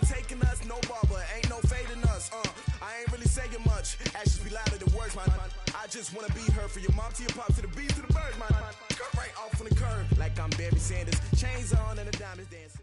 overtaking us, no barber, ain't no fading us. I ain't really saying much. Actions be louder than words, man. I just wanna be her for your mom to your pop to the beast to the birds, man. Cut right off on the curb, like I'm Barry Sanders. Chains on and the diamonds dancing.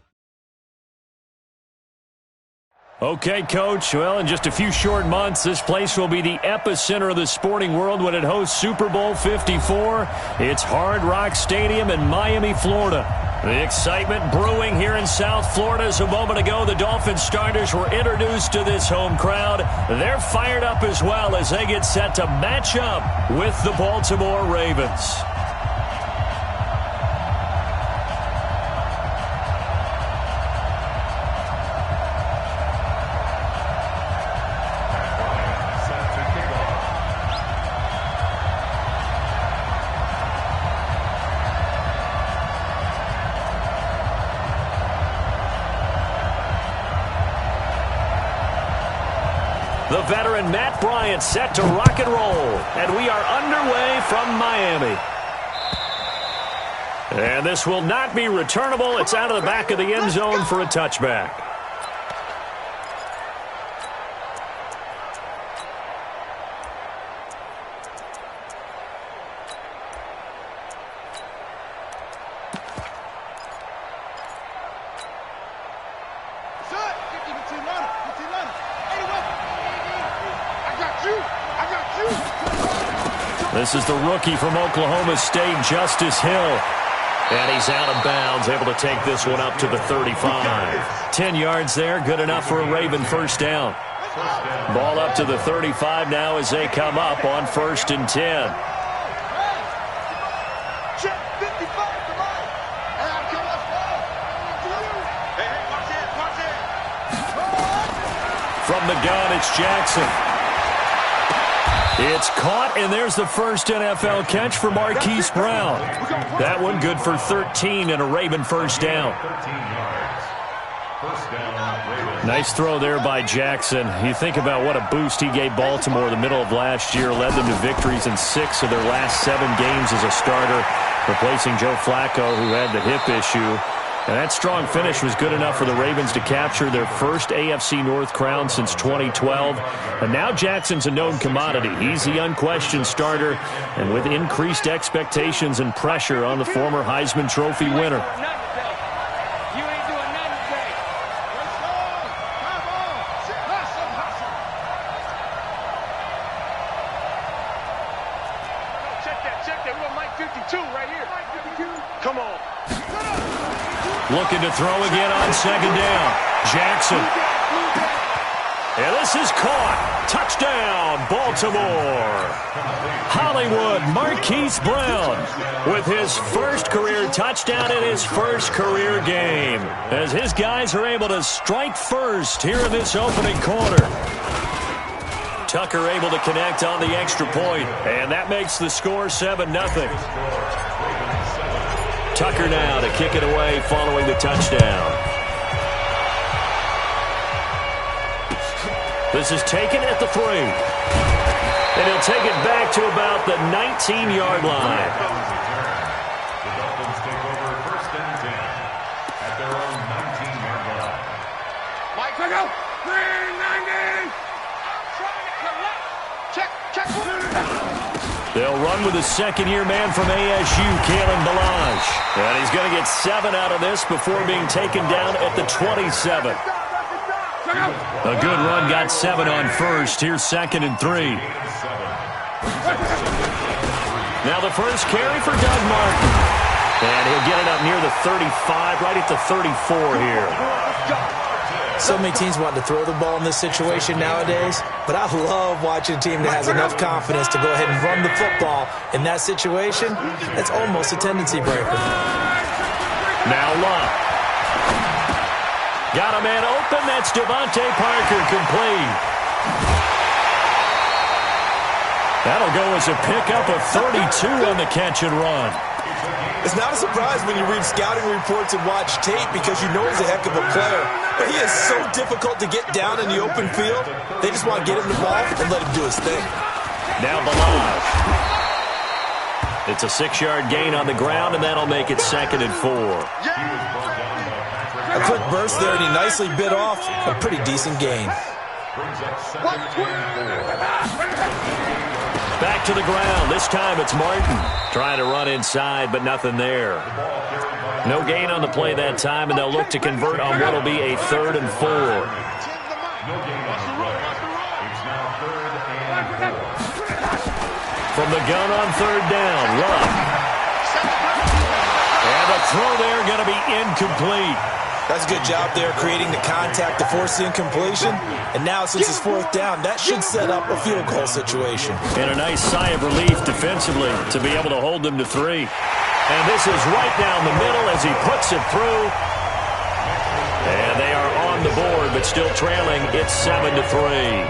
Okay, Coach. Well, in just a few short months, this place will be the epicenter of the sporting world when it hosts Super Bowl 54. It's Hard Rock Stadium in Miami, Florida. The excitement brewing here in South Florida. As a moment ago, the Dolphins starters were introduced to this home crowd. They're fired up as well as they get set to match up with the Baltimore Ravens. The veteran Matt Bryant set to rock and roll. And we are underway from Miami. And this will not be returnable. It's out of the back of the end zone for a touchback. This is the rookie from Oklahoma State, Justice Hill. And he's out of bounds, able to take this one up to the 35. 10 yards there, good enough for a Raven first down. Ball up to the 35 now as they come up on 1st and 10. From the gun, it's Jackson. It's caught, and there's the first NFL catch for Marquise Brown. That one good for 13 and a Raven first down. Nice throw there by Jackson. You think about what a boost he gave Baltimore in the middle of last year, led them to victories in 6 of their last 7 games as a starter, replacing Joe Flacco, who had the hip issue. And that strong finish was good enough for the Ravens to capture their first AFC North crown since 2012. And now Jackson's a known commodity. He's the unquestioned starter, and with increased expectations and pressure on the former Heisman Trophy winner. Looking to throw again on 2nd down. Jackson. And this is caught. Touchdown, Baltimore. Hollywood, Marquise Brown with his first career touchdown in his first career game, as his guys are able to strike first here in this opening quarter. Tucker able to connect on the extra point, and that makes the score 7-0. Tucker now to kick it away following the touchdown. This is taken at the 3. And he'll take it back to about the 19-yard line. The Dolphins take over 1st and 10 at their own 19-yard line. Mike, go! 390! I'm trying to collect. Check. They'll run with the second-year man from ASU, Kalen Ballage. And he's going to get 7 out of this before being taken down at the 27. A good run, got 7 on first. Here's 2nd and 3. Now the first carry for Doug Martin. And he'll get it up near the 35, right at the 34 here. So many teams want to throw the ball in this situation nowadays, but I love watching a team that has enough confidence to go ahead and run the football. In that situation, that's almost a tendency breaker. Now Love. Got a man open. That's Devontae Parker, complete. That'll go as a pickup of 32 on the catch and run. It's not a surprise when you read scouting reports and watch tape because you know he's a heck of a player. But he is so difficult to get down in the open field. They just want to get him the ball and let him do his thing. Now Ballage. It's a 6-yard gain on the ground, and that'll make it 2nd and 4. A quick burst there, and he nicely bit off a pretty decent gain. Back to the ground. This time it's Martin trying to run inside, but nothing there. No gain on the play that time, and they'll look to convert on what will be a 3rd and 4. From the gun on 3rd down, Love. And the throw there going to be incomplete. That's a good job there, creating the contact to force the incompletion. And now, since it's 4th down, that should set up a field goal situation. And a nice sigh of relief defensively to be able to hold them to 3. And this is right down the middle as he puts it through. And they are on the board, but still trailing. It's 7-3.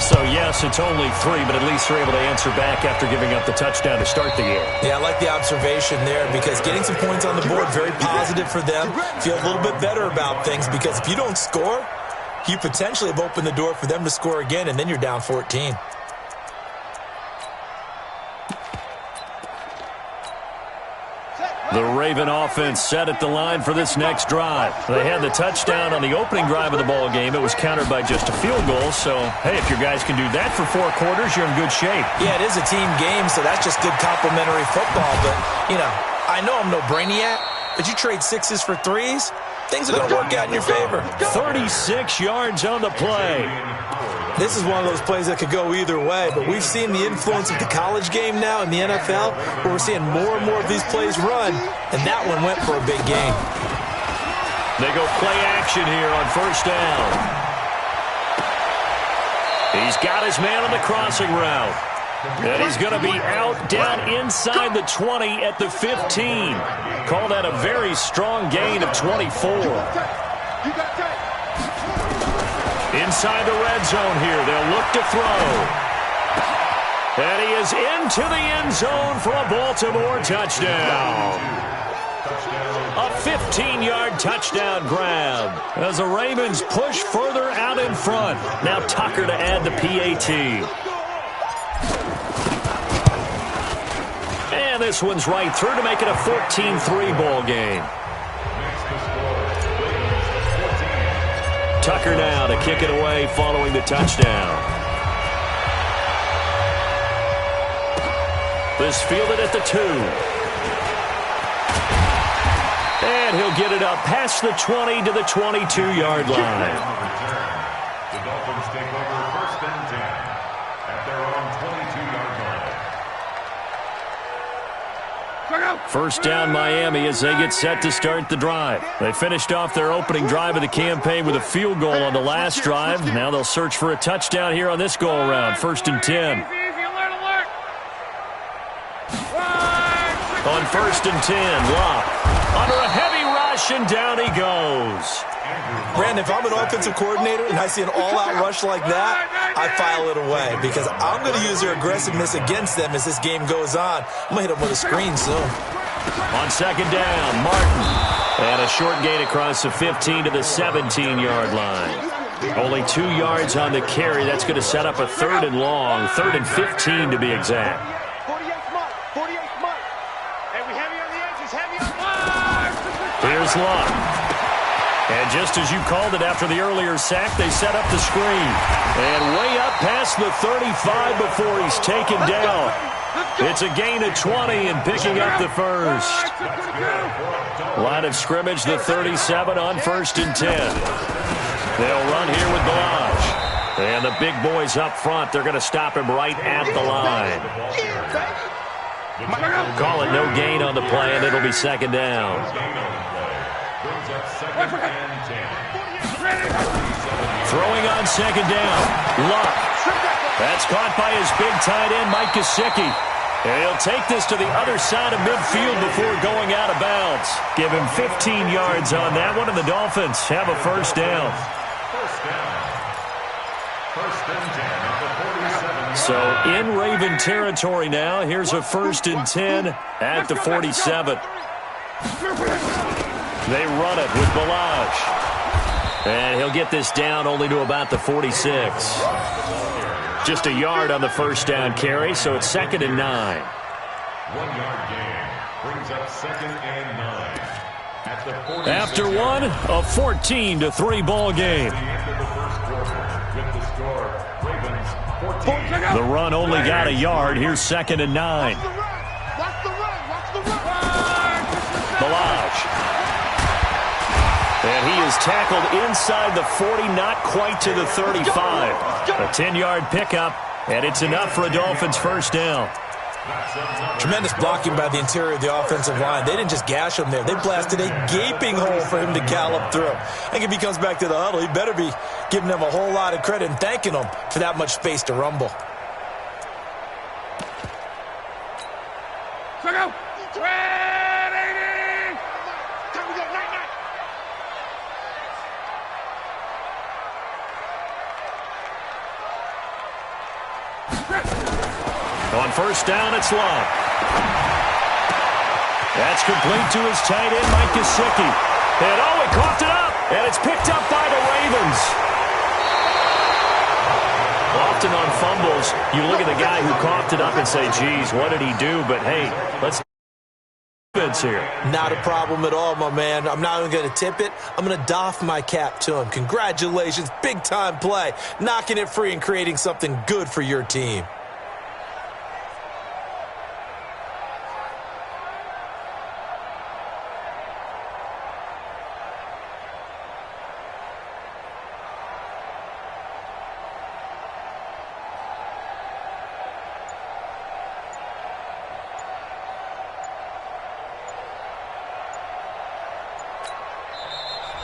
So, yes, it's only 3, but at least they're able to answer back after giving up the touchdown to start the game. Yeah, I like the observation there because getting some points on the board, very positive for them. Feel a little bit better about things because if you don't score, you potentially have opened the door for them to score again, and then you're down 14. The Raven offense set at the line for this next drive. They had the touchdown on the opening drive of the ball game. It was countered by just a field goal. So, hey, if your guys can do that for 4 quarters, you're in good shape. Yeah, it is a team game, so that's just good complimentary football. But, you know, I know I'm no brainiac, but you trade 6s for 3s, things are going to work out in your favor. 36 yards on the play. This is one of those plays that could go either way, but we've seen the influence of the college game now in the NFL, where we're seeing more and more of these plays run, and that one went for a big gain. They go play action here on 1st down. He's got his man on the crossing route. And he's going to be out down inside the 20 at the 15. Call that a very strong gain of 24. Inside the red zone here, they'll look to throw. And he is into the end zone for a Baltimore touchdown. A 15-yard touchdown grab as the Ravens push further out in front. Now Tucker to add the PAT. And this one's right through to make it a 14-3 ball game. Tucker now to kick it away following the touchdown. This fielded at the 2. And he'll get it up past the 20 to the 22-yard line. The Dolphins take over 1st and 10 at their own 22-yard line. 1st down Miami as they get set to start the drive. They finished off their opening drive of the campaign with a field goal on the last drive. Now they'll search for a touchdown here on this go-around. 1st and 10. On 1st and 10, Locke under a heavy rush, and down he goes. Brandon, if I'm an offensive coordinator and I see an all-out rush like that, I file it away because I'm going to use their aggressiveness against them as this game goes on. I'm going to hit them with a screen soon. On 2nd down, Martin. And a short gain across the 15 to the 17-yard line. Only 2 yards on the carry. That's going to set up a 3rd and long, 3rd and 15 to be exact. Here's Locke. And just as you called it after the earlier sack, they set up the screen. And way up past the 35 before he's taken down. It's a gain of 20 and picking up the 1st. Line of scrimmage, the 37 on 1st and 10. They'll run here with Balaj. And the big boys up front, they're going to stop him right at the line. Call it no gain on the play, and it'll be 2nd down. Throwing on 2nd down. Luck. That's caught by his big tight end, Mike Gesicki. And he'll take this to the other side of midfield before going out of bounds. Give him 15 yards on that one, and the Dolphins have a 1st down. So in Raven territory now. Here's a 1st and 10 at the 47. They run it with Balaj. And he'll get this down only to about the 46. Just a yard on the 1st down carry, so it's 2nd and 9. 1 yard gain brings up 2nd and 9. After one, a 14-3 ball game. The run only got a yard. Here's 2nd and 9. Balaj. And he is tackled inside the 40, not quite to the 35. A 10-yard pickup, and it's enough for a Dolphins first down. Tremendous blocking by the interior of the offensive line. They didn't just gash him there. They blasted a gaping hole for him to gallop through. I think if he comes back to the huddle, he better be giving them a whole lot of credit and thanking them for that much space to rumble. On first down, it's Love. That's complete to his tight end, Mike Gesicki. And he coughed it up, and it's picked up by the Ravens. Often on fumbles, you look at the guy who coughed it up and say, geez, what did he do? But, hey, let's defense here. Not a problem at all, my man. I'm not even going to tip it. I'm going to doff my cap to him. Congratulations, big-time play. Knocking it free and creating something good for your team.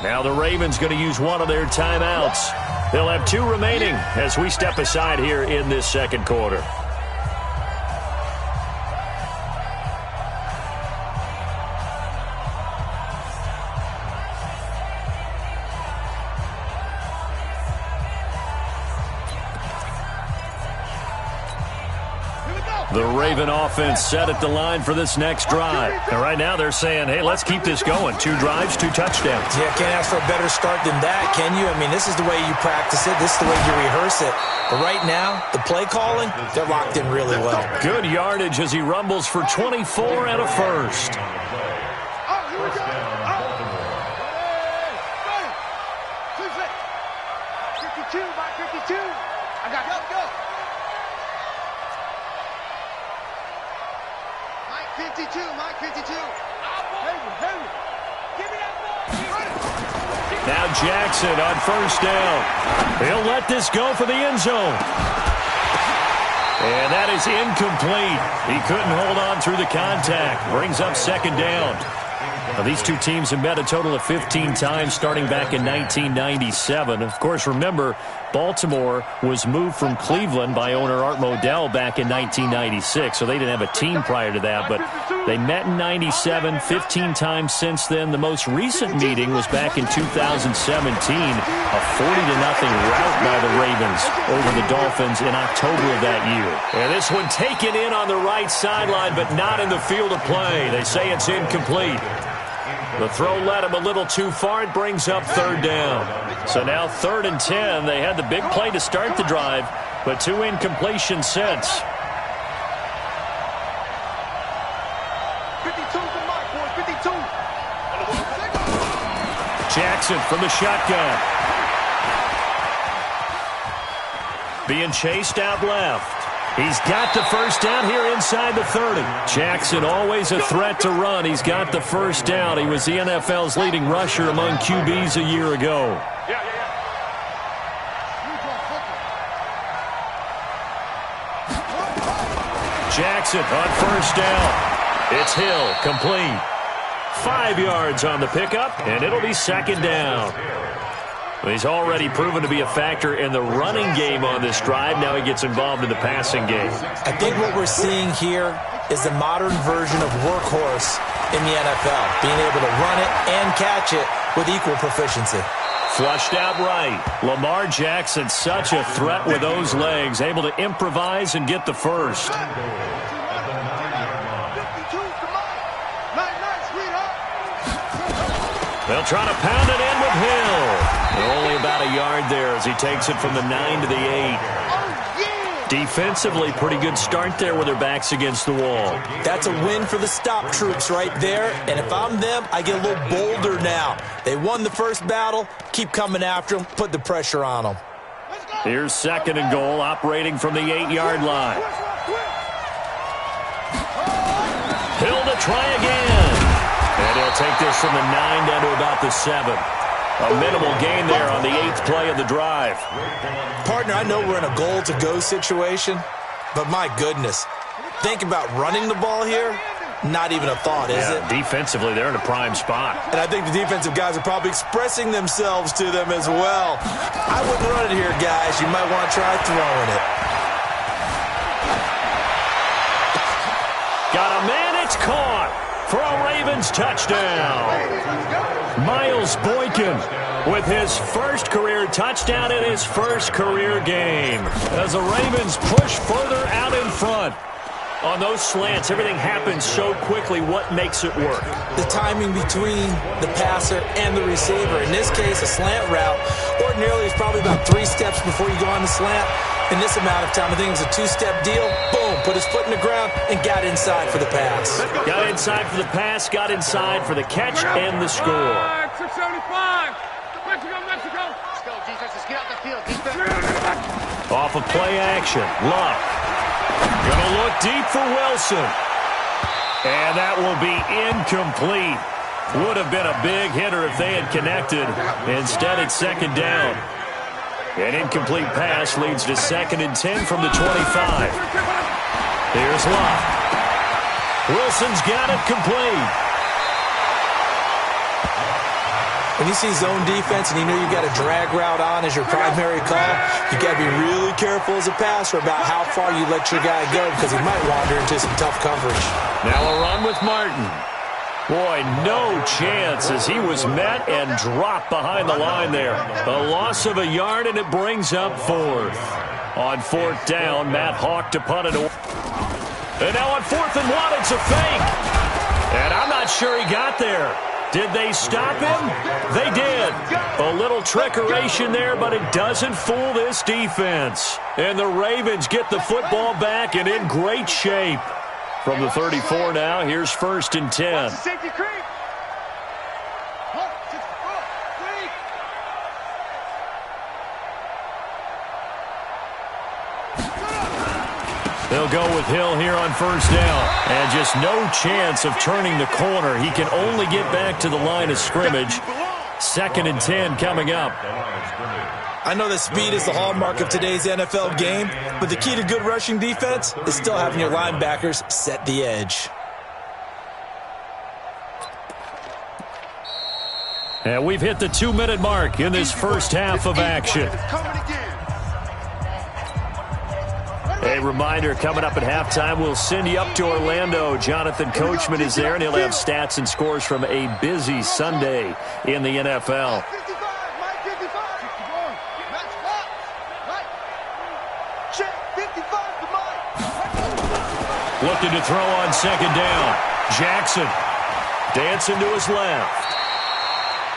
Now the Ravens going to use one of their timeouts. They'll have 2 remaining as we step aside here in this second quarter. The Raven offense set at the line for this next drive. And right now they're saying, hey, let's keep this going. 2 drives, 2 touchdowns. Yeah, can't ask for a better start than that, can you? I mean, this is the way you practice it. This is the way you rehearse it. But right now, the play calling, they're locked in really well. Good yardage as he rumbles for 24 and a first. Now Jackson on first down. He'll let this go for the end zone. And that is incomplete. He couldn't hold on through the contact. Brings up 2nd down. Now, these two teams have met a total of 15 times starting back in 1997. Of course, remember, Baltimore was moved from Cleveland by owner Art Modell back in 1996, so they didn't have a team prior to that. But they met in 97, 15 times since then. The most recent meeting was back in 2017, a 40-0 rout by the Ravens over the Dolphins in October of that year. And this one taken in on the right sideline, but not in the field of play. They say it's incomplete. The throw led him a little too far. It brings up 3rd down. So now 3rd and 10. They had the big play to start the drive, but 2 incompletions since. 52 to Mike, boys, 52. Jackson from the shotgun. Being chased out left. He's got the first down here inside the 30. Jackson always a threat to run. He's got the first down. He was the NFL's leading rusher among QBs a year ago. Jackson on first down. It's Hill, complete. 5 yards on the pickup, and it'll be 2nd down. He's already proven to be a factor in the running game on this drive. Now he gets involved in the passing game. I think what we're seeing here is the modern version of workhorse in the NFL, being able to run it and catch it with equal proficiency. Flushed out right. Lamar Jackson, such a threat with those legs, able to improvise and get the first. They'll try to pound it in with Hill. Only about a yard there as he takes it from the 9 to the 8. Defensively, pretty good start there with their backs against the wall. That's a win for the stop troops right there. And if I'm them, I get a little bolder now. They won the first battle. Keep coming after them. Put the pressure on them. Here's 2nd and goal, operating from the 8-yard line. Hill to try again. And he'll take this from the 9 down to about the 7. A minimal gain there on the 8th play of the drive. Partner, I know we're in a goal-to-go situation, but my goodness, think about running the ball here. Not even a thought, is it? Defensively, they're in a prime spot. And I think the defensive guys are probably expressing themselves to them as well. I wouldn't run it here, guys. You might want to try throwing it. Got a man, it's caught for a Ravens touchdown. Miles Boykin with his first career touchdown in his first career game. As the Ravens push further out in front. On those slants, everything happens so quickly. What makes it work? The timing between the passer and the receiver. In this case, a slant route. Ordinarily, it's probably about 3 steps before you go on the slant. In this amount of time, I think it was a 2-step deal. Boom, put his foot in the ground and got inside for the pass. Got inside for the pass, got inside for the catch and the score. 675. Mexico, Mexico. Let's go, defense. Let's get out the field. Defense. Off of play action, Luck. Gonna look deep for Wilson. And that will be incomplete. Would have been a big hitter if they had connected. Instead, it's 2nd down. An incomplete pass leads to 2nd and 10 from the 25. Here's Luck. Wilson's got it complete. When you see zone defense and you know you've got a drag route on as your primary call, you got to be really careful as a passer about how far you let your guy go because he might wander into some tough coverage. Now a run with Martin. Boy, no chance as he was met and dropped behind the line there. A loss of a yard, and it brings up 4th. On 4th down, Matt Hawk to punt it away. And now on 4th and 1, it's a fake. And I'm not sure he got there. Did they stop him? They did. A little trickeration there, but it doesn't fool this defense. And the Ravens get the football back and in great shape. From the 34 now, here's 1st and 10. Safety creep. They'll go with Hill here on 1st down. And just no chance of turning the corner. He can only get back to the line of scrimmage. 2nd and 10 coming up. I know that speed is the hallmark of today's NFL game, but the key to good rushing defense is still having your linebackers set the edge. And we've hit the 2-minute mark in this first half of action. A reminder, coming up at halftime, we'll send you up to Orlando. Jonathan Coachman is there, and he'll have stats and scores from a busy Sunday in the NFL. Looking to throw on 2nd down. Jackson dancing to his left.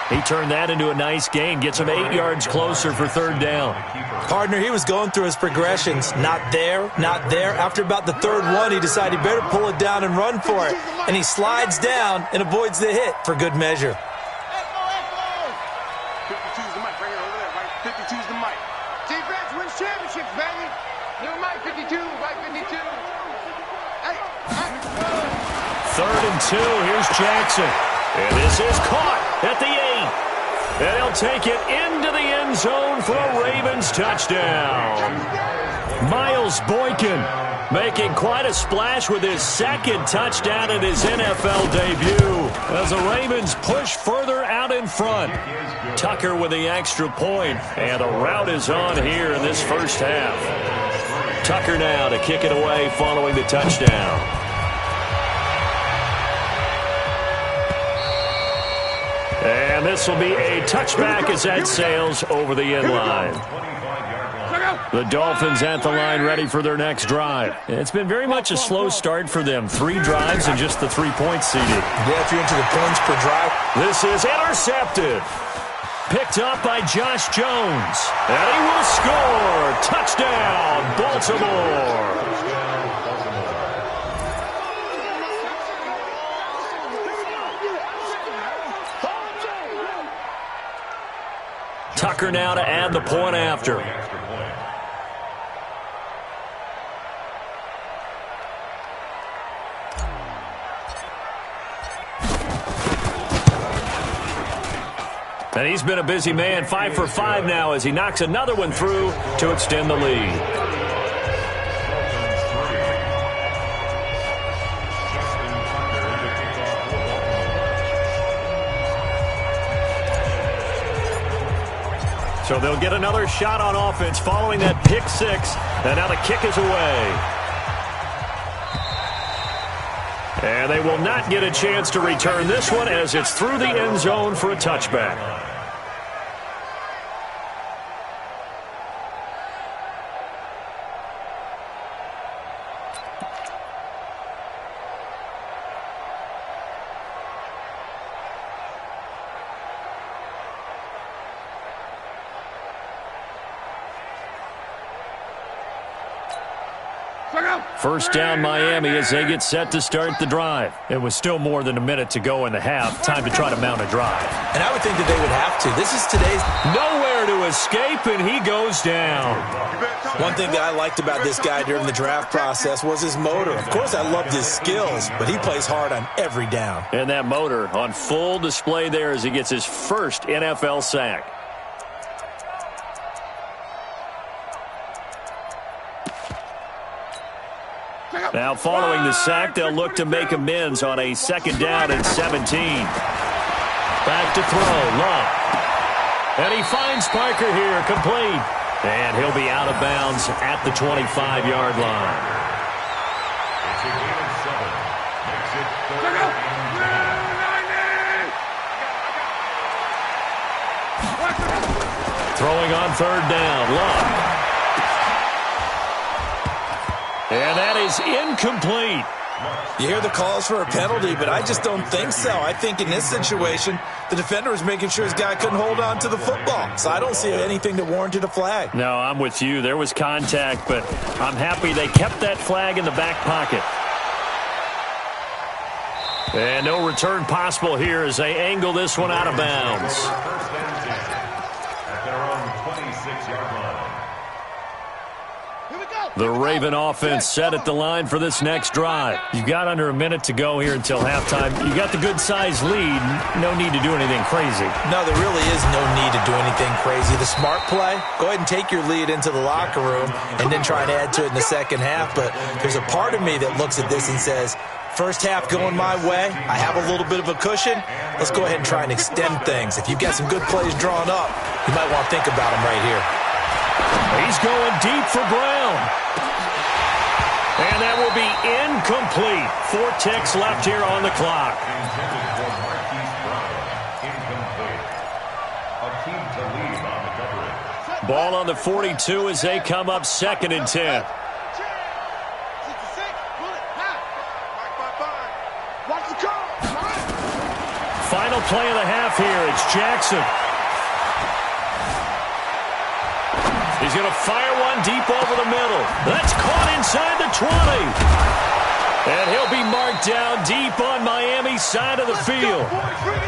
He turned that into a nice gain. Gets him 8 yards closer for 3rd down. Partner, he was going through his progressions. Not there, not there. After about the 3rd one, he decided he better pull it down and run for it. And he slides down and avoids the hit for good measure. 52's the mic right here, over there, right? 52's the mic. Defense wins championships, baby. New mic 52, right 52. Hey. 3rd and 2. Here's Jackson. And this is caught at the 8. And he'll take it into the end zone for a Ravens touchdown. Miles Boykin making quite a splash with his 2nd touchdown in his NFL debut as the Ravens push further out in front. Tucker with the extra point, and a rout is on here in this first half. Tucker now to kick it away following the touchdown. And this will be a touchback as that sails over the end line. The Dolphins at the line ready for their next drive. It's been very much a slow start for them. 3 drives and just the 3 points seeded. Yeah, if you're into the points per drive. This is intercepted. Picked up by Josh Jones. And he will score. Touchdown, Baltimore. Tucker now to add the point after. And he's been a busy man, 5 for 5 now as he knocks another one through to extend the lead. So they'll get another shot on offense following that pick six. And now the kick is away. And they will not get a chance to return this one as it's through the end zone for a touchback. First down, Miami, as they get set to start the drive. It was still more than a minute to go in the half. Time to try to mount a drive. And I would think that they would have to. This is today's... Nowhere to escape, and he goes down. One thing that I liked about this guy during the draft process was his motor. Of course, I loved his skills, but he plays hard on every down. And that motor on full display there as he gets his first NFL sack. Now, following the sack, they'll look to make amends on a second down and 17. Back to throw, Love. And he finds Parker here, complete. And he'll be out of bounds at the 25-yard line. It's a gain of 7. Makes it 3rd and 10. Throwing on 3rd down, Love. And that is incomplete. You hear the calls for a penalty, but I just don't think so. I think in this situation, the defender was making sure his guy couldn't hold on to the football. So I don't see anything that warranted a flag. No, I'm with you. There was contact, but I'm happy they kept that flag in the back pocket. And no return possible here as they angle this one out of bounds. First and 10 at their own 26-yard line. The Raven offense set at the line for this next drive. You've got under a minute to go here until halftime. You got the good-sized lead. No need to do anything crazy. No, there really is no need to do anything crazy. The smart play, go ahead and take your lead into the locker room and then try and add to it in the second half. But there's a part of me that looks at this and says, first half going my way, I have a little bit of a cushion. Let's go ahead and try and extend things. If you've got some good plays drawn up, you might want to think about them right here. He's going deep for Brown. And that will be incomplete. 4 ticks left here on the clock. Intended for Marquise Brown. Incomplete. A team to lead on the coverage. Ball on the 42 as they come up 2nd and 10. Final play of the half here. It's Jackson. He's going to fire one deep over the middle. That's caught inside the 20. And he'll be marked down deep on Miami's side of the field.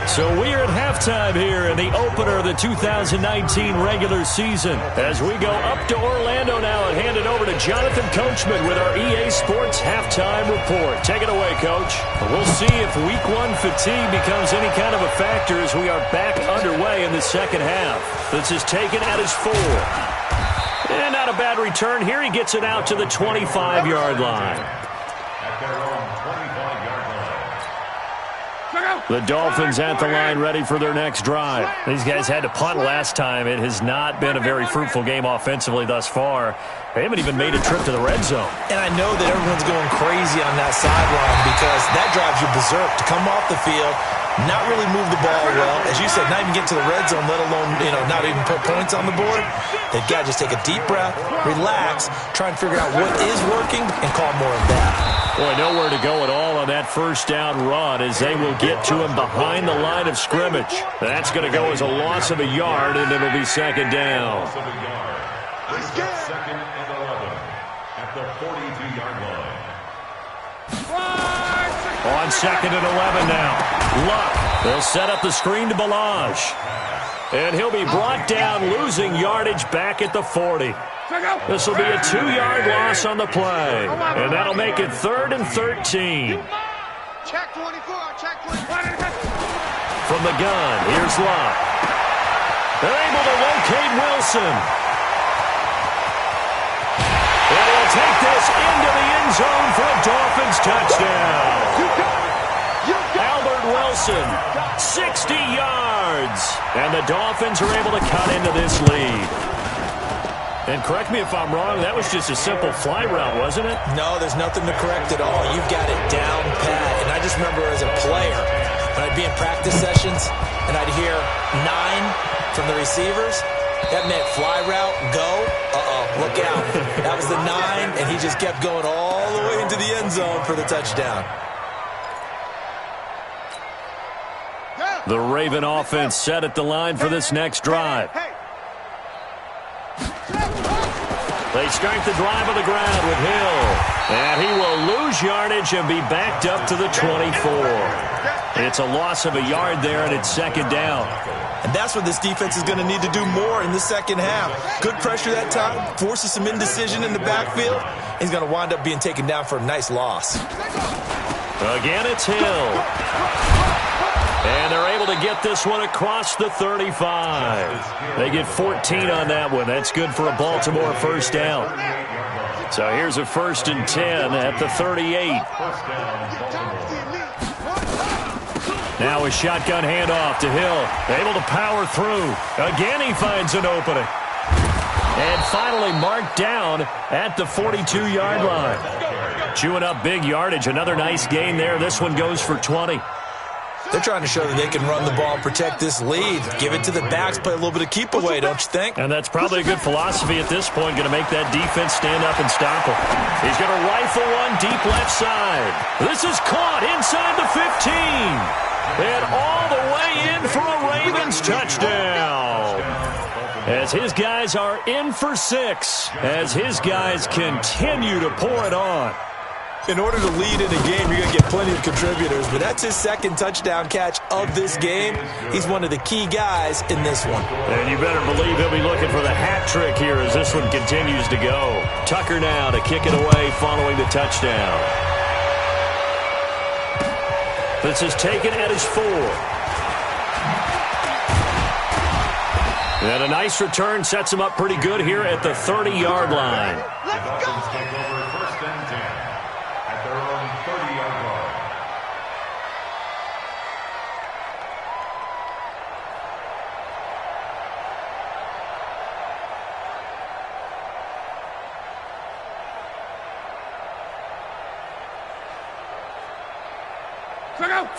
So we are at halftime here in the opener of the 2019 regular season. As we go up to Orlando now and hand it over to Jonathan Coachman with our EA Sports halftime report. Take it away, Coach. We'll see if Week 1 fatigue becomes any kind of a factor as we are back underway in the second half. This is taken at his 4. And not a bad return here. He gets it out to the 25-yard line. At their own 25-yard line. The Dolphins at the line ready for their next drive. These guys had to punt last time. It has not been a very fruitful game offensively thus far. They haven't even made a trip to the red zone. And I know that everyone's going crazy on that sideline because that drives you berserk to come off the field, not really move the ball well. As you said, not even get to the red zone, let alone, not even put points on the board. They've got to just take a deep breath, relax, try and figure out what is working, and call more of that. Boy, nowhere to go at all on that first down run as they will get to him behind the line of scrimmage. That's going to go as a loss of a yard, and it'll be second down. Brings up 2nd and 11 at the 42-yard line. On 2nd and 11 now. Luck. They'll set up the screen to Balazs. And he'll be brought down, losing yardage back at the 40. This will be a 2-yard loss on the play. And that'll make it 3rd and 13. Check 24, check 24. From the gun, here's Luck. They're able to locate Wilson. And he'll take this into the end zone for a Dolphins touchdown. Albert Wilson, 60 yards. And the Dolphins are able to cut into this lead. And correct me if I'm wrong, that was just a simple fly route, wasn't it? No, there's nothing to correct at all. You've got it down pat. And I just remember as a player, when I'd be in practice sessions and I'd hear 9 from the receivers, that meant fly route, go, look out. That was the 9, and he just kept going all the way into the end zone for the touchdown. The Raven offense set at the line for this next drive. They start the drive on the ground with Hill. And he will lose yardage and be backed up to the 24. It's a loss of a yard there, and it's 2nd down. And that's what this defense is going to need to do more in the second half. Good pressure that time, forces some indecision in the backfield. He's going to wind up being taken down for a nice loss. Again, it's Hill. And they're able to get this one across the 35. They get 14 on that one. That's good for a Baltimore first down. So here's a 1st and 10 at the 38. Now a shotgun handoff to Hill. Able to power through. Again, he finds an opening. And finally marked down at the 42-yard line. Chewing up big yardage. Another nice gain there. This one goes for 20. They're trying to show that they can run the ball and protect this lead. Give it to the backs, play a little bit of keep away, don't you think? And that's probably a good philosophy at this point, going to make that defense stand up and stop him. He's going to rifle one deep left side. This is caught inside the 15. And all the way in for a Ravens touchdown. As his guys are in for 6, as his guys continue to pour it on. In order to lead in a game, you're going to get plenty of contributors, but that's his 2nd touchdown catch of this game. He's one of the key guys in this one. And you better believe he'll be looking for the hat trick here as this one continues to go. Tucker now to kick it away following the touchdown. This is taken at his 4. And a nice return sets him up pretty good here at the 30-yard line. Let's go! Take over 1st and 10 at their own 30-yard line.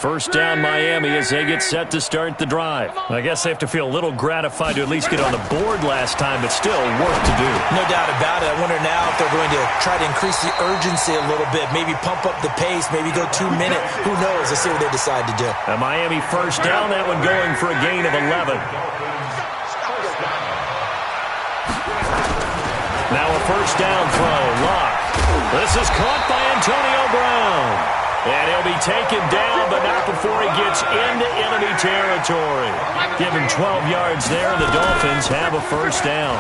First down, Miami, as they get set to start the drive. I guess they have to feel a little gratified to at least get on the board last time, but still work to do. No doubt about it. I wonder now if they're going to try to increase the urgency a little bit, maybe pump up the pace, maybe go 2 minute. Who knows? Let's see what they decide to do. A Miami first down, that one going for a gain of 11. Now a first down throw, Luck. This is caught by Antonio Brown. And he'll be taken down, but not before he gets into enemy territory. Give him 12 yards there, and the Dolphins have a first down.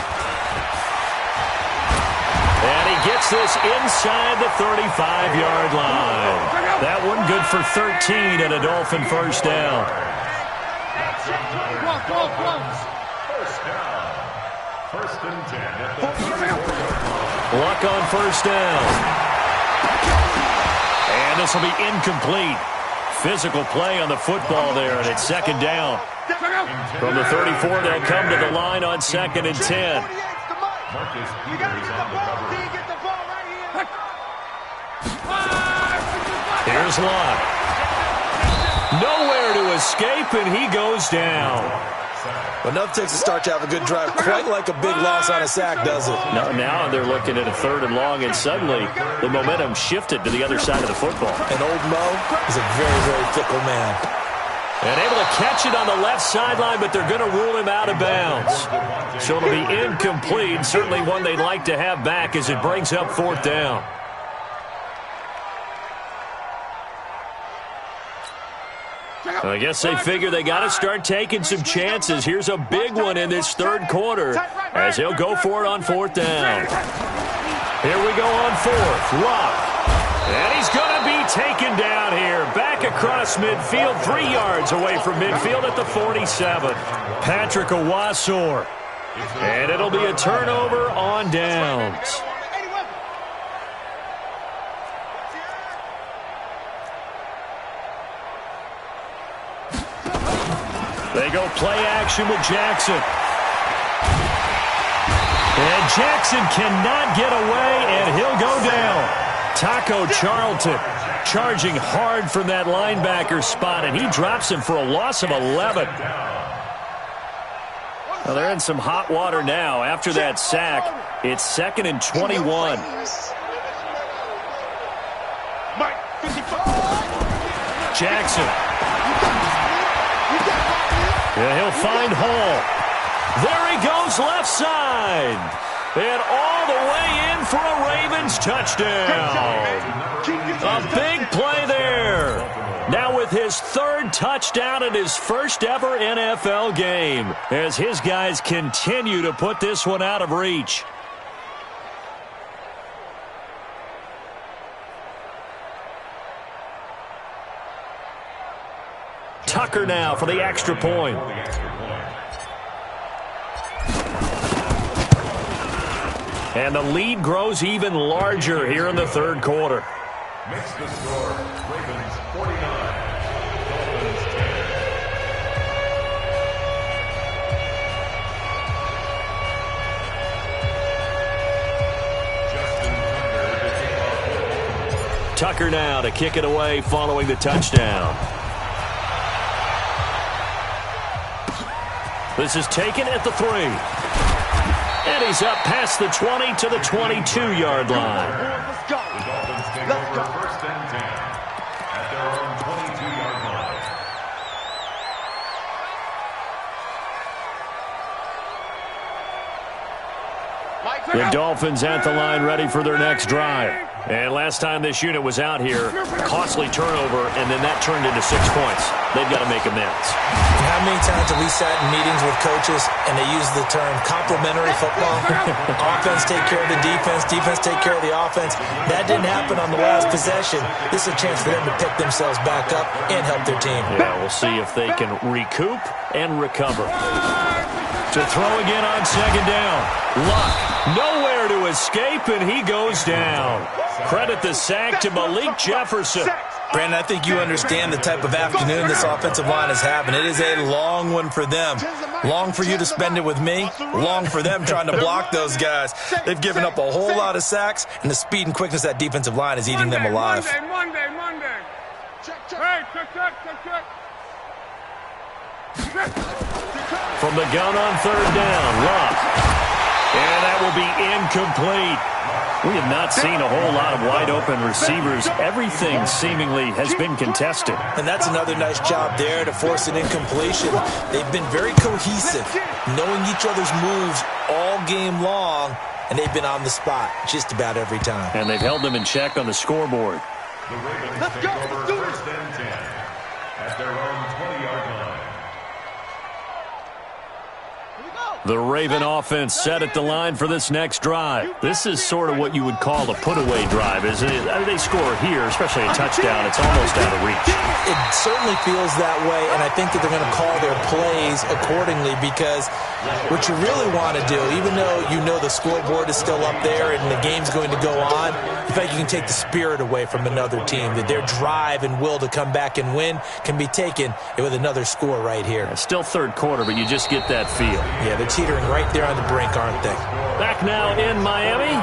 And he gets this inside the 35-yard line. That one good for 13 and a Dolphin first down. First and 10 at the Luck on first down. And this will be incomplete. Physical play on the football there, and it's 2nd down. From the 34, they'll come to the line on 2nd and 10. Marcus Peters on the cover. Here's Luck. Nowhere to escape, and he goes down. But enough takes a start to have a good drive. Quite like a big loss on a sack, does it? No, now they're looking at a 3rd and long, and suddenly the momentum shifted to the other side of the football. And old Mo is a very, very fickle man. And able to catch it on the left sideline, but they're going to rule him out of bounds. So it'll be incomplete. Certainly one they'd like to have back as it brings up 4th down. I guess they figure they got to start taking some chances. Here's a big one in this 3rd quarter as he'll go for it on 4th down. Here we go on 4th. Luck. And he's going to be taken down here. Back across midfield, 3 yards away from midfield at the 47. Patrick Owasor. And it'll be a turnover on downs. They go play action with Jackson. And Jackson cannot get away, and he'll go down. Taco Charlton charging hard from that linebacker spot, and he drops him for a loss of 11. Well, they're in some hot water now. After that sack, it's 2nd and 21. Jackson. Yeah, he'll find Hall. There he goes left side. And all the way in for a Ravens touchdown. A big play there. Now with his 3rd touchdown in his 1st ever NFL game, as his guys continue to put this one out of reach. Tucker now for the extra point. And the lead grows even larger here in the 3rd quarter. Makes the score, Ravens 49, Dolphins 10. Tucker now to kick it away following the touchdown. This is taken at the 3. And he's up past the 20 to the 22-yard line. The Dolphins take over 1st and 10 at their own 22-yard line. The Dolphins at the line ready for their next drive. And last time this unit was out here, costly turnover, and then that turned into 6 points. They've got to make amends. How many times have we sat in meetings with coaches and they use the term complementary football? Offense take care of the defense, defense take care of the offense. That didn't happen on the last possession. This is a chance for them to pick themselves back up and help their team. Yeah, we'll see if they can recoup and recover. To throw again on 2nd down. Luck, nowhere to escape, and he goes down. Credit the sack to Malik Jefferson. Brandon, I think you understand the type of afternoon this offensive line is having. It is a long one for them. Long for you to spend it with me. Long for them trying to block those guys. They've given up a whole lot of sacks, and the speed and quickness of that defensive line is eating them alive. Monday. Hey, check. From the gun on 3rd down, Luck. And that will be incomplete. We have not seen a whole lot of wide-open receivers. Everything seemingly has been contested. And that's another nice job there to force an incompletion. They've been very cohesive, knowing each other's moves all game long, and they've been on the spot just about every time. And they've held them in check on the scoreboard. The Ravens take over 1st and 10 at their own 20-yard line. The Raven offense set at the line for this next drive. This is sort of what you would call a put-away drive, isn't it? I mean, they score here, especially a touchdown. It's almost out of reach. It certainly feels that way, and I think that they're going to call their plays accordingly because what you really want to do, even though you know the scoreboard is still up there and the game's going to go on, in fact, you can take the spirit away from another team, that their drive and will to come back and win can be taken with another score right here. It's still 3rd quarter, but you just get that feel. Yeah, they're teetering right there on the brink, aren't they? Back now in Miami.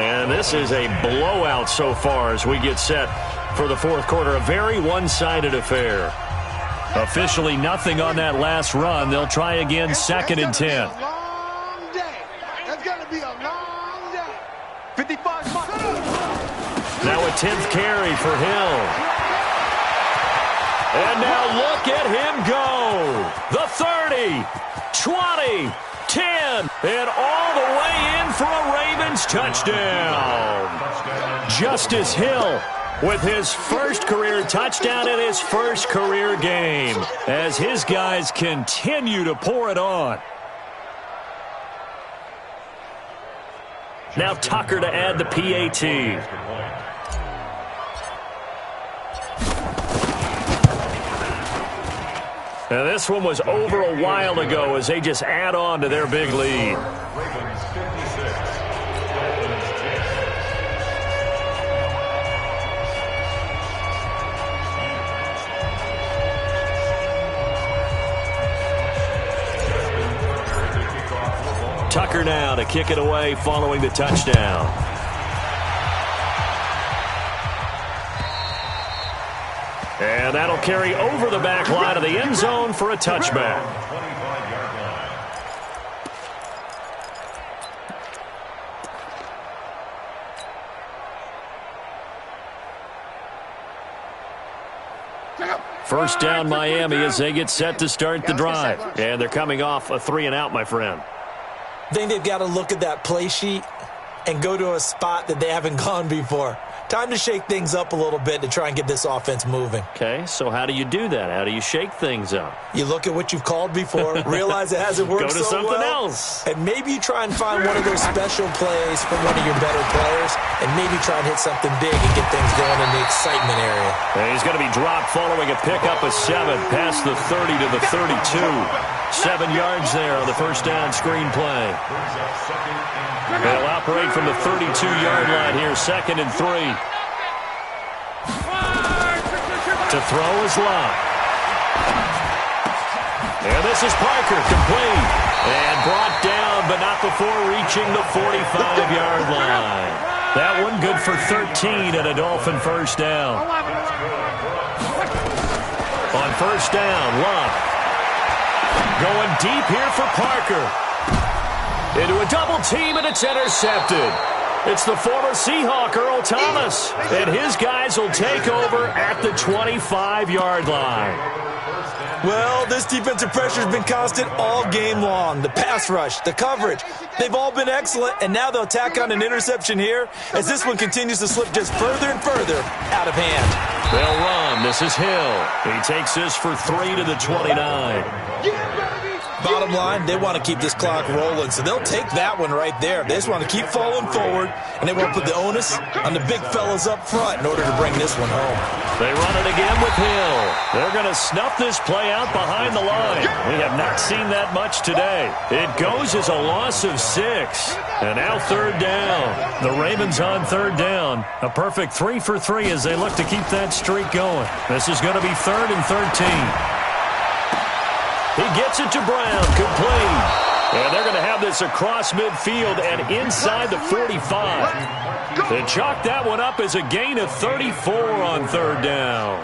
And this is a blowout so far as we get set for the 4th quarter. A very one-sided affair. Officially nothing on that last run. They'll try again 2nd and 10. That's going to be a long day. 55 Now a 10th carry for Hill. And now look at him go. The 30, 20, 10, and all the way in for a Ravens touchdown. Justice Hill with his first career touchdown in his first career game as his guys continue to pour it on. Now Tucker to add the PAT. Now this one was over a while ago as they just add on to their big lead. Ravens 56, Dolphins 10. Tucker now to kick it away following the touchdown. And that'll carry over the back line of the end zone for a touchback. 25-yard line. First down Miami as they get set to start the drive. And they're coming off a 3-and-out, my friend. I think they've got to look at that play sheet and go to a spot that they haven't gone before. Time to shake things up a little bit to try and get this offense moving. Okay, so how do you do that? How do you shake things up? You look at what you've called before, realize it hasn't worked so well. Go to something else. And maybe you try and find one of those special plays from one of your better players, and maybe try and hit something big and get things going in the excitement area. And he's going to be dropped following a pickup of 7 past the 30 to the 32. 7 yards there on the first down screen play. They'll operate from the 32-yard line here, 2nd and 3. To throw is Love. And this is Parker, complete. And brought down, but not before reaching the 45-yard line. That one good for 13 and a Dolphin first down. On first down, Love. Going deep here for Parker. Into a double team, and it's intercepted. It's the former Seahawk, Earl Thomas. And his guys will take over at the 25-yard line. Well, this defensive pressure has been constant all game long. The pass rush, the coverage, they've all been excellent, and now they'll tack on an interception here as this one continues to slip just further and further out of hand. They'll run. This is Hill. He takes this for 3 to the 29. Bottom line, they want to keep this clock rolling, so they'll take that one right there. They just want to keep falling forward, and they want to put the onus on the big fellas up front in order to bring this one home. They run it again with Hill. They're going to snuff this play out behind the line. We have not seen that much today. It goes as a loss of 6. And now 3rd down. The Ravens on 3rd down. A perfect 3 for 3 as they look to keep that streak going. This is going to be 3rd and 13. He gets it to Brown, complete. And they're going to have this across midfield and inside the 45. They chalk that one up as a gain of 34 on 3rd down.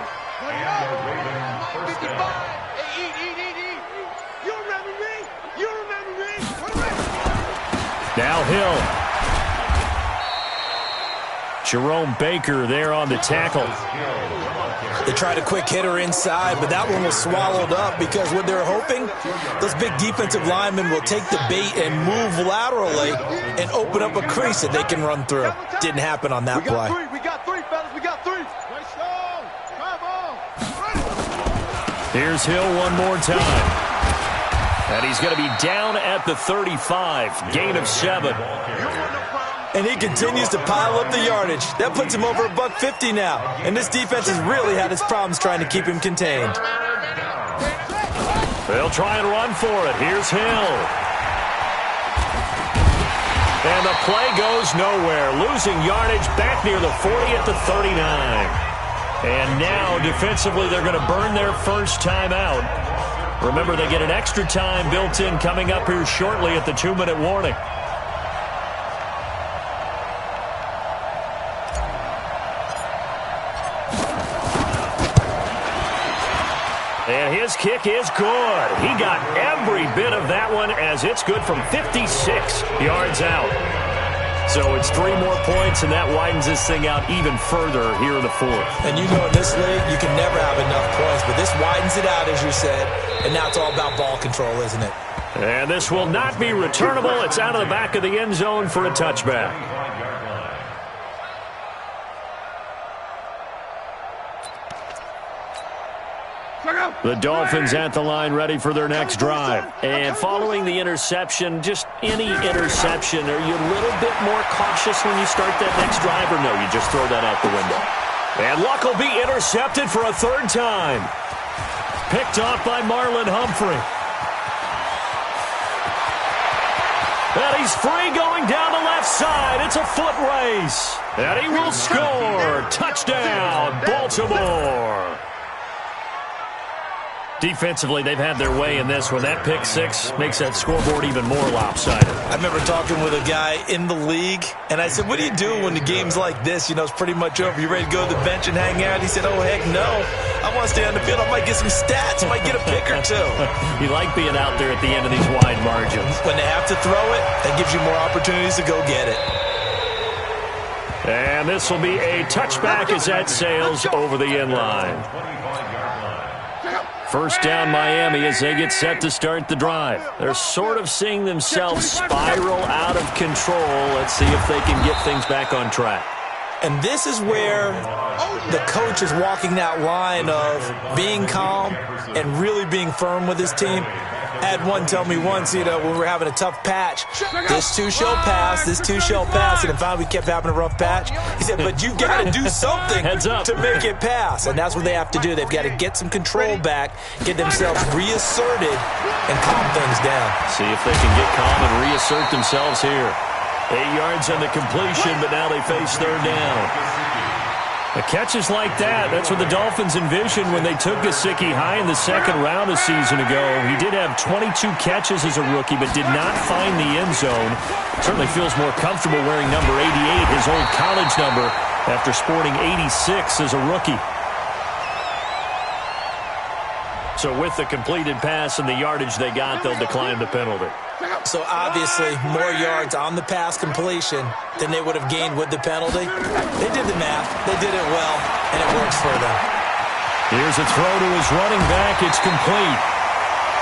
Now Hill. Jerome Baker there on the tackle. They tried a quick hitter inside, but that one was swallowed up because what they're hoping, those big defensive linemen will take the bait and move laterally and open up a crease that they can run through. Didn't happen on that play. We got three, fellas. We got 3. Here's Hill one more time. And he's going to be down at the 35. Gain of 7. And he continues to pile up the yardage. That puts him over $150 now. And this defense has really had its problems trying to keep him contained. They'll try and run for it. Here's Hill. And the play goes nowhere. Losing yardage back near the 40 at the 39. And now, defensively, they're going to burn their first time out. Remember, they get an extra time built in coming up here shortly at the 2-minute warning. And his kick is good. He got every bit of that one as it's good from 56 yards out. So it's 3 more points, and that widens this thing out even further here in the 4th. And you know in this league, you can never have enough points, but this widens it out, as you said, and now it's all about ball control, isn't it? And this will not be returnable. It's out of the back of the end zone for a touchback. The Dolphins at the line, ready for their next drive. And following the interception, just any interception, are you a little bit more cautious when you start that next drive, or no, you just throw that out the window? And Luck will be intercepted for a 3rd time. Picked off by Marlon Humphrey. And he's free going down the left side. It's a foot race. And he will score. Touchdown, Baltimore. Defensively, they've had their way in this one. That pick 6 makes that scoreboard even more lopsided. I remember talking with a guy in the league, and I said, what do you do when the game's like this? You know, it's pretty much over. You ready to go to the bench and hang out? He said, oh, heck no. I want to stay on the field. I might get some stats. I might get a pick or 2. You like being out there at the end of these wide margins. When they have to throw it, that gives you more opportunities to go get it. And this will be a touchback as that sails over the end line. First down, Miami, as they get set to start the drive. They're sort of seeing themselves spiral out of control. Let's see if they can get things back on track. And this is where the coach is walking that line of being calm and really being firm with his team. I had one tell me once, you know, when we were having a tough patch, this too shall pass, this too shall pass, and finally we kept having a rough patch. He said, but you got to do something to make it pass, and that's what they have to do. They've got to get some control back, get themselves reasserted, and calm things down. See if they can get calm and reassert themselves here. 8 yards on the completion, but now they face 3rd down. The catches like that, that's what the Dolphins envisioned when they took Gesicki high in the 2nd round a season ago. He did have 22 catches as a rookie, but did not find the end zone. Certainly feels more comfortable wearing number 88, his old college number, after sporting 86 as a rookie. So with the completed pass and the yardage they got, they'll decline the penalty. So obviously more yards on the pass completion than they would have gained with the penalty. They did the math. They did it well, and it works for them. Here's a throw to his running back. It's complete.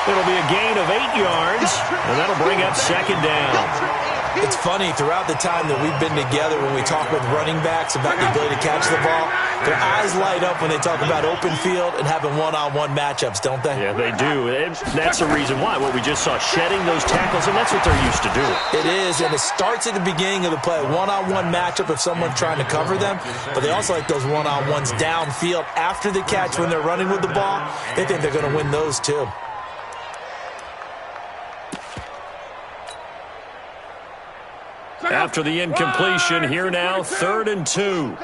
It'll be a gain of 8 yards, and that'll bring up 2nd down. It's funny, throughout the time that we've been together, when we talk with running backs about the ability to catch the ball, their eyes light up when they talk about open field and having one-on-one matchups, don't they? Yeah, they do. And that's the reason why. What we just saw, shedding those tackles, and that's what they're used to doing. It is, and it starts at the beginning of the play. One-on-one matchup if someone's trying to cover them, but they also like those one-on-ones downfield after the catch when they're running with the ball. They think they're going to win those, too. After the incompletion, here now, 3rd and 2.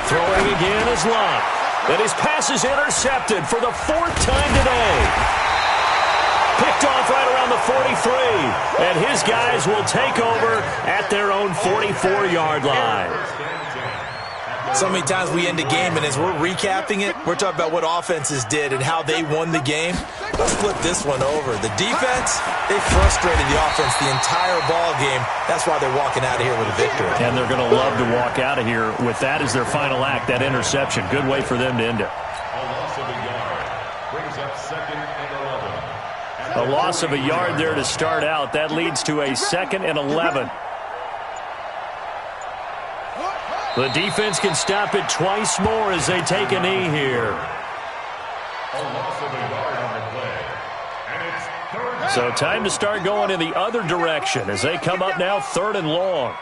Throwing again is Luck. And his pass is intercepted for the 4th time today. Picked off right around the 43. And his guys will take over at their own 44-yard line. So many times we end the game, and as we're recapping it, we're talking about what offenses did and how they won the game. Let's flip this one over. The defense, they frustrated the offense the entire ball game. That's why they're walking out of here with a victory. And they're going to love to walk out of here with that as their final act, that interception. Good way for them to end it. A loss of a yard brings up 2nd and 11. A loss of a yard there to start out. That leads to a 2nd and 11. The defense can stop it twice more as they take a knee here. A loss of a yard on the play. And it's 3rd down. So time to start going in the other direction as they come up now 3rd and long.